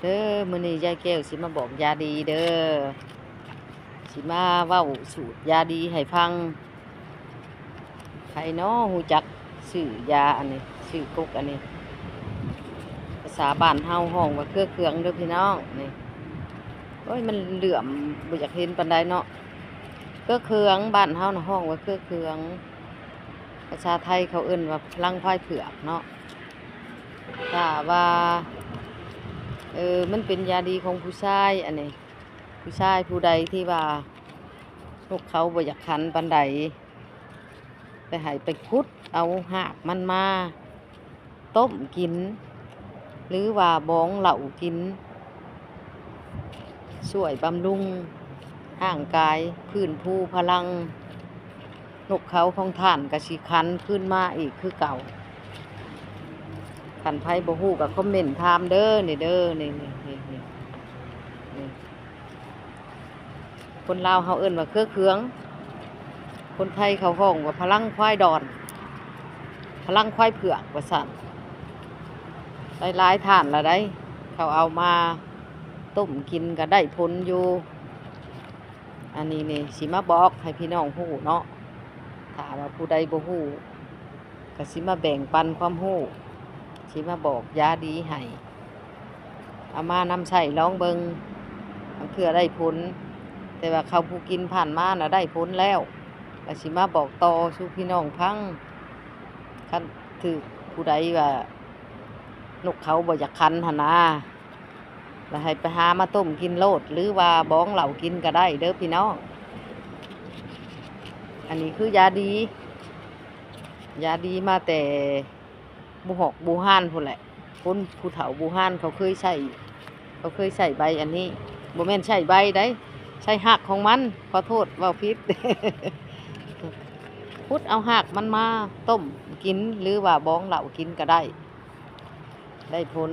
เด้อมื้อนี้ยายแก้วสิมาบอกยาดีเด้อสิมาเว้าสูตรยาดีให้ฟังใครน้อฮู้จักชื่อยาอันนี้ชื่อกกอันนี้ภาษาบ้านเฮาห้องว่าเครือเคืองเด้อพี่น้องนี่โอ้ยมันเหลื่อมบ่อยากเห็นปานใดเนาะเครือเคืองบ้านเฮาน่ะห้องว่าเครือเคืองภาษาไทยเขาเอิ้นว่าพลังควายเผือกเนาะถ้าว่ามันเป็นยาดีของผู้ชายอันนี้ผู้ชายผู้ใดที่ว่าพวกเขาบ่อยากคันปานใดไปให้ไปขุดเอาหากมันมาต้มกินหรือว่าบ้องเหล้ากินช่วยบำรุงร่างกายพื้นภูพลังนกเขาของท่านก็สิคันขึ้นมาอีกคือเก่าคันไผบ่ฮู้ก็คอมเมนต์ถามเด้อนี่เด้อนี่คนลาวเขาเอิ้นว่าเครือเคืองคนไทยเขาห้องว่าพลังควายดอนพลังควายเผือกว่าสั่นหลายๆท่านละได้เขาเอามาต้มกินก็ได้ผลอยู่อันนี้นี่สิมาบอกให้พี่น้องฮู้เนาะถ้าว่าผู้ใดบ่ฮู้ก็สิมาแบ่งปันความฮู้สิมาบอกยาดีให้เอามานำใช้ลองเบิ่งเพื่อได้ผลแต่ว่าเขาผู้กินผ่านมาน่ะได้ผลแล้วก็สิมาบอกต่อสู่พี่น้องพังคันถือผู้ใดว่านกเขาบ่อยากคันหั่นนะแล้วให้ไปหามาต้มกินโลดหรือว่าบ้องเหล้ากินก็ได้เด้อพี่น้องอันนี้คือยาดีมาแต่บูหอกบูฮานพุ่นแหละคนผู้เฒ่าบูฮานเขาเคยใช้ใบอันนี้บ่แม่นใช้ใบได้ใช้หักของมันขอโทษเว้าผิด พุดเอาหักมันมาต้มกินหรือว่าบ้องเหล้ากินก็ได้ผล